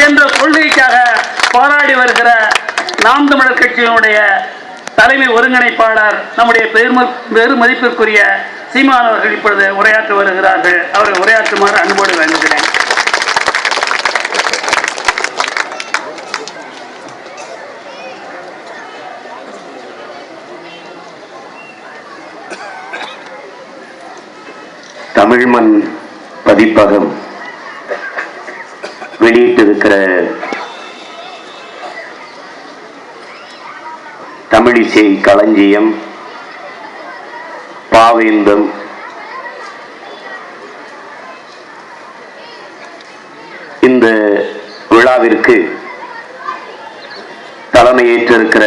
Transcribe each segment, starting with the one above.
என்ற கொள்கைக்காக போராடி வருகிற நாம் தமிழர் கட்சியினுடைய தலைமை ஒருங்கிணைப்பாளர் நம்முடைய பெருமதிப்பிற்குரிய சீமான் அவர்கள் இப்பொழுது உரையாற்ற வருகிறார்கள். அவரை உரையாற்றுமாறு அன்போடு வேண்டுகிறேன். தமிழ்மண் பதிப்பகம் வெளியிட்டிருக்கிற தமிழிசை களஞ்சியம் பாவேந்தம் இந்த விழாவிற்கு தலைமையேற்றிருக்கிற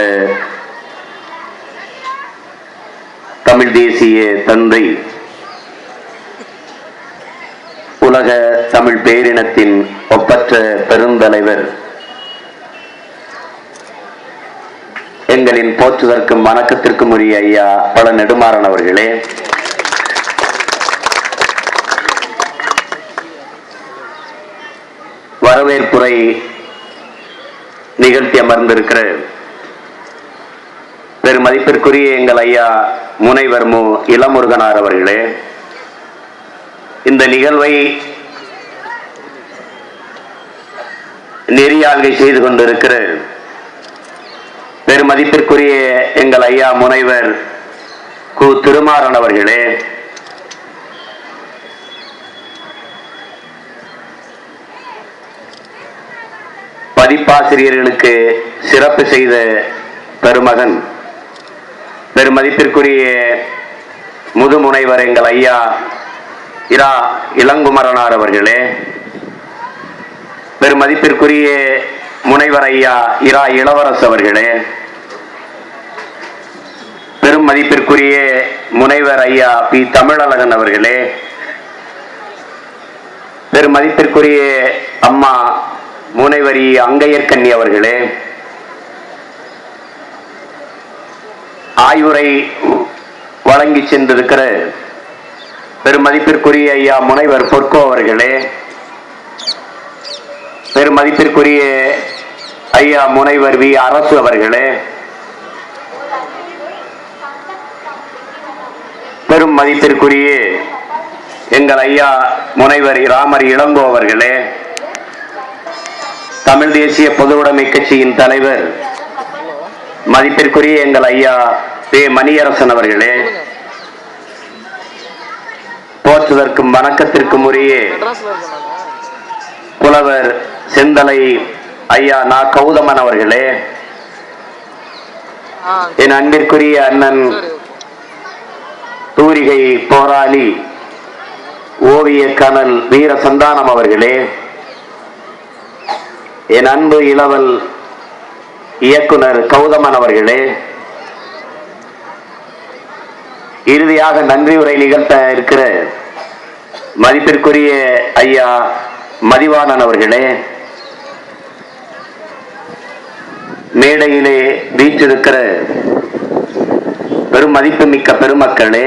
தமிழ் தேசிய தந்தை, உலக தமிழ் பேரினத்தின் ஒப்பற்ற பெருந்தலைவர், எங்களின் போற்றுதற்கும் வணக்கத்திற்கும் உரிய ஐயா பல நெடுமாறன் அவர்களே, வரவேற்புரை நிகழ்த்தி அமர்ந்திருக்கிற பெருமதிப்பிற்குரிய எங்கள் ஐயா முனைவர் மு இளமுருகனார் அவர்களே, இந்த நிகழ்வை நெறியாள்கை செய்து கொண்டிருக்கிற பெருமதிப்பிற்குரிய எங்கள் ஐயா முனைவர் கு திருமாறன் அவர்களே, பதிப்பாசிரியர்களுக்கு சிறப்பு செய்த பெருமகன் பெருமதிப்பிற்குரிய முதுமுனைவர் எங்கள் ஐயா இரா இளங்குமரனார் அவர்களே, பெருமதிப்பிற்குரிய முனைவர் ஐயா இரா இளவரசு அவர்களே, பெரும் மதிப்பிற்குரிய முனைவர் ஐயா பி தமிழழகன் அவர்களே, பெருமதிப்பிற்குரிய அம்மா முனைவரி அங்கையர்கண்ணி அவர்களே, ஆய்வுரை வழங்கி சென்றிருக்கிற பெருமதிப்பிற்குரிய ஐயா முனைவர் பொற்கோ அவர்களே, பெருமதிப்பிற்குரிய ஐயா முனைவர் வி அரசு அவர்களே, பெரும் மதிப்பிற்குரிய எங்கள் ஐயா முனைவர் ராமர் இளங்கோ அவர்களே, தமிழ் தேசிய பொதுவுடைமை கட்சியின் தலைவர் மதிப்பிற்குரிய எங்கள் ஐயா பே மணியரசன் அவர்களே, போற்றுதற்கும் வணக்கத்திற்கும் உரிய புலவர் செந்தலை ஐயா நா கௌதமன் அவர்களே, என் அன்பிற்குரிய அண்ணன் தூரிகை போராளி ஓவிய கனல் வீர சந்தானம் அவர்களே, என் அன்பு இளவல் இயக்குனர் கௌதமன் அவர்களே, இறுதியாக நன்றி உரை நிகழ்த்த இருக்கிற மதிப்பிற்குரிய ஐயா மதிவாணன் அவர்களே, மேடையிலே வீற்றிருக்கிற பெரும் மதிப்புமிக்க பெருமக்களே,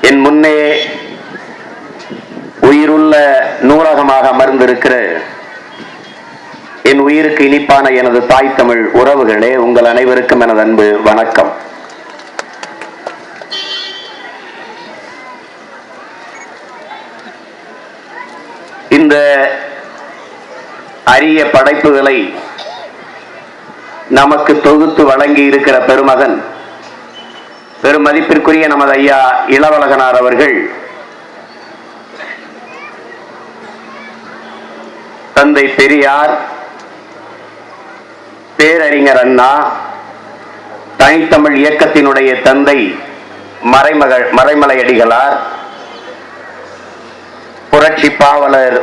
என் முன்னே உயிருள்ள நூலகமாக அமர்ந்திருக்கிற என் உயிருக்கு இனிப்பான எனது தாய் தமிழ் உறவுகளே, உங்கள் அனைவருக்கும் எனது அன்பு வணக்கம். இந்த அரிய படைப்புகளை நமக்கு தொகுத்து வழங்கி இருக்கிற பெருமகன் பெருமதிப்பிற்குரிய நமது ஐயா இளவழகனார் அவர்கள் தந்தை பெரியார், பேரறிஞர் அண்ணா, தனித்தமிழ் இயக்கத்தினுடைய தந்தை மறைமலை அடிகளார், புரட்சி பாவலர்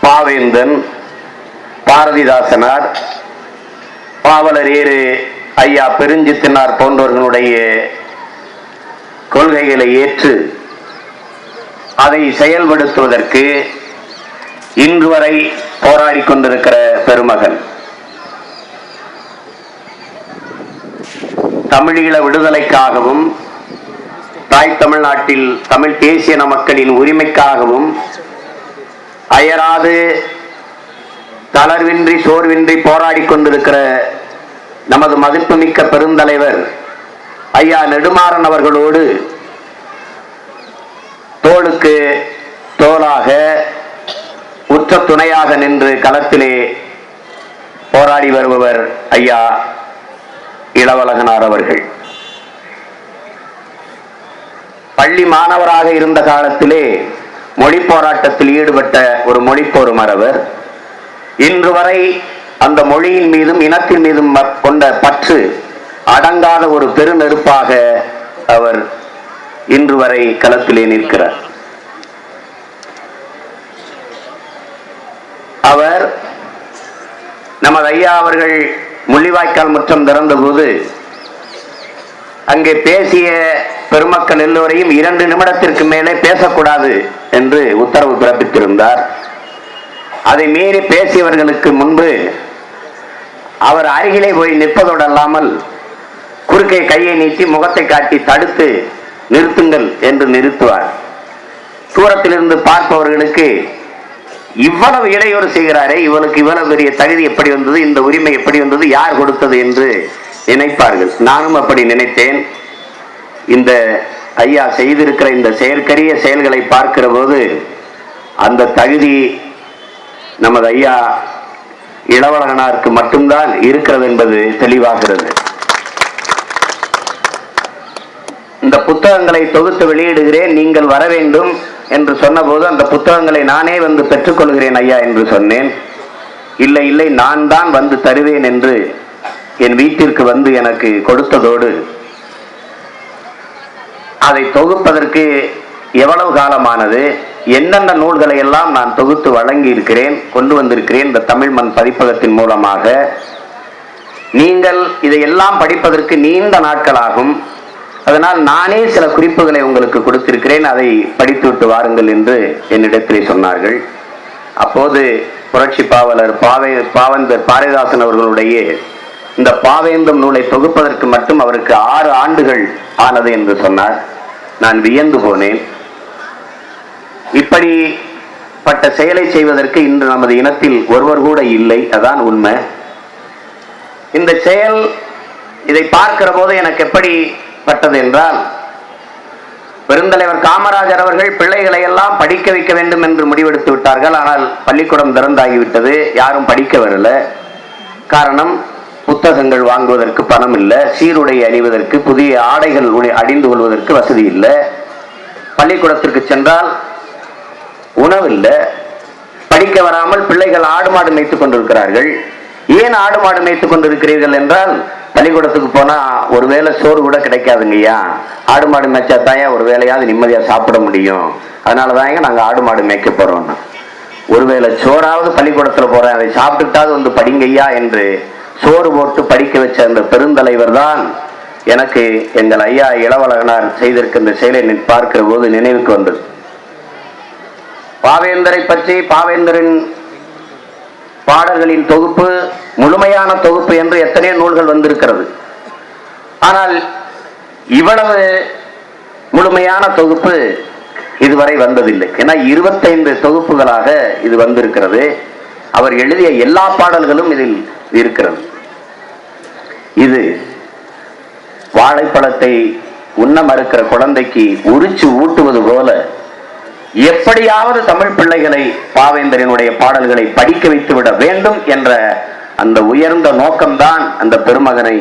பாவேந்தன், பாரதிதாசனார், பாவலர் ஏறு ஐயா பெருஞ்சித்தினார் போன்றவர்களுடைய கொள்கைகளை ஏற்று அதை செயல்படுத்துவதற்கு இன்று வரை போராடி கொண்டிருக்கிற பெருமகன், தமிழீழ விடுதலைக்காகவும் தாய் தமிழ்நாட்டில் தமிழ் தேசிய மக்களின் உரிமைக்காகவும் அயராது தளர்வின்றி சோர்வின்றி போராடி கொண்டிருக்கிற நமது மதிப்புமிக்க பெருந்தலைவர் ஐயா நெடுமாறன் அவர்களோடு தோளுக்கு தோளாக உற்ற துணையாக நின்று களத்திலே போராடி வருபவர் ஐயா இளவழகனார் அவர்கள். பள்ளி மாணவராக இருந்த காலத்திலே மொழி போராட்டத்தில் ஈடுபட்ட ஒரு மொழிப்போரும் அவர். இன்று வரை அந்த மொழியின் மீதும் இனத்தின் மீதும் கொண்ட பற்று அடங்காத ஒரு பெருநெருப்பாக அவர் இன்று வரை களத்திலே நிற்கிறார். அவர் நமது ஐயா அவர்கள் முள்ளிவாய்க்கால் முற்றம் திறந்த போது அங்கே பேசிய பெருமக்கள் எல்லோரையும் 2 நிமிடத்திற்கு மேலே பேசக்கூடாது என்று உத்தரவு பிறப்பித்திருந்தார். அதை மீறி பேசியவர்களுக்கு முன்பு அவர் அருகிலே போய் நிற்பதோடு அல்லாமல் குறுக்கே கையை நீட்டி முகத்தை காட்டி தடுத்து நிறுத்துங்கள் என்று நிறுத்துவார். தூரத்திலிருந்து பார்ப்பவர்களுக்கு இவ்வளவு இடையூறு செய்கிறாரே, இவனுக்கு இவ்வளவு பெரிய தகுதி எப்படி வந்தது, இந்த உரிமை எப்படி வந்தது, யார் கொடுத்தது என்று நினைப்பார்கள். நானும் அப்படி நினைத்தேன். இந்த ஐயா செய்திருக்கிற இந்த செயற்கரிய செயல்களை பார்க்கிற போது அந்த தகுதி நமது ஐயா இளவழகனாருக்கு மட்டும்தான் இருக்கிறது என்பது தெளிவாகிறது. இந்த புத்தகங்களை தொகுத்து வெளியிடுகிறேன், நீங்கள் வர வேண்டும் என்று சொன்னபோது அந்த புத்தகங்களை நானே வந்து பெற்றுக்கொள்கிறேன் ஐயா என்று சொன்னேன். இல்லை இல்லை, நான் தான் வந்து தருவேன் என்று என் வீட்டிற்கு வந்து எனக்கு கொடுத்ததோடு அதை தொகுப்பதற்கு எவ்வளவு காலமானது, என்னென்ன நூல்களை எல்லாம் நான் தொகுத்து வழங்கி இருக்கிறேன், கொண்டு வந்திருக்கிறேன் இந்த தமிழ் மண் பதிப்பகத்தின் மூலமாக. நீங்கள் இதையெல்லாம் படிப்பதற்கு நீண்ட நாட்களாகும், அதனால் நானே சில குறிப்புகளை உங்களுக்கு கொடுத்திருக்கிறேன், அதை படித்துவிட்டு வாருங்கள் என்று என்னிடத்திலே சொன்னார்கள். அப்போது புரட்சி பாவலர் பாவேந்தர் பாரதிதாசன் அவர்களுடைய இந்த பாவேந்தம் நூலை தொகுப்பதற்கு மட்டும் அவருக்கு 6 ஆண்டுகள் ஆனது என்று சொன்னார். நான் வியந்து போனேன். இப்படிப்பட்ட செயலை செய்வதற்கு இன்று நமது இனத்தில் ஒருவர் கூட இல்லை, அதான் உண்மை. இந்த செயல் இதை பார்க்கிற போது எனக்கு எப்படி பட்டது என்றால், பெருந்தலைவர் காமராஜர் அவர்கள் பிள்ளைகளை எல்லாம் படிக்க வைக்க வேண்டும் என்று முடிவெடுத்து விட்டார்கள். ஆனால் பள்ளிக்கூடம் திறந்தாகிவிட்டது, யாரும் படிக்க வரல. காரணம், புத்தகங்கள் வாங்குவதற்கு பணம் இல்லை, சீருடை அணிவதற்கு, புதிய ஆடைகள் அணிந்து கொள்வதற்கு வசதி இல்லை. பள்ளிக்கூடத்திற்கு சென்றால் உணவு இல்லை. படிக்க வராமல் பிள்ளைகள் ஆடு மாடு மேய்த்துக் கொண்டிருக்கிறார்கள். ஏன் ஆடு மாடு மேய்த்துக் கொண்டிருக்கிறீர்கள் என்றால், பள்ளிக்கூடத்துக்கு போனா ஒருவேளை சோறு கூட கிடைக்காதுங்கய்யா, ஆடு மாடு மேய்ச்சாத்தாயா ஒரு வேளையாவது நிம்மதியா சாப்பிட முடியும், அதனாலதான் நாங்க ஆடு மாடு மேய்க்க போறோம். ஒருவேளை சோறாவது பள்ளிக்கூடத்துல போறேன், அதை சாப்பிட்டுட்டாவது வந்து படிங்கய்யா என்று சோறு போட்டு படிக்க வச்ச அந்த பெருந்தலைவர் தான் எனக்கு எங்கள் ஐயா இளவழகனார் செய்திருக்கின்ற செயலை பார்க்கிற போது நினைவுக்கு வந்தது. பாவேந்தரை பற்றி, பாவேந்தரின் பாடல்களின் தொகுப்பு, முழுமையான தொகுப்பு என்று எத்தனையோ நூல்கள் வந்திருக்கிறது. ஆனால் இவ்வளவு முழுமையான தொகுப்பு இதுவரை வந்ததில்லை. ஏன்னா 25 தொகுப்புகளாக இது வந்திருக்கிறது. அவர் எழுதிய எல்லா பாடல்களும் இதில் இருக்கிறது. இது வாழைப்பழத்தை உண்ண மறுக்கிற குழந்தைக்கு உரிச்சு ஊட்டுவது போல எப்படியாவது தமிழ் பிள்ளைகளை பாவேந்தரினுடைய பாடல்களை படிக்க வைத்துவிட வேண்டும் என்ற அந்த உயர்ந்த நோக்கம்தான் அந்த பெருமகனை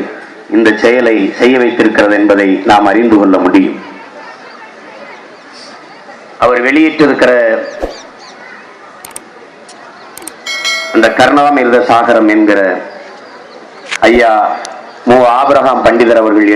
இந்த செயலை செய்ய வைத்திருக்கிறது என்பதை நாம் அறிந்து கொள்ள முடியும். அவர் வெளியிட்டிருக்கிற அந்த கர்ணாமிர்த சாகரம் என்கிற ஐயா மு. ஆபிரகாம் பண்டிதர் அவர்கள்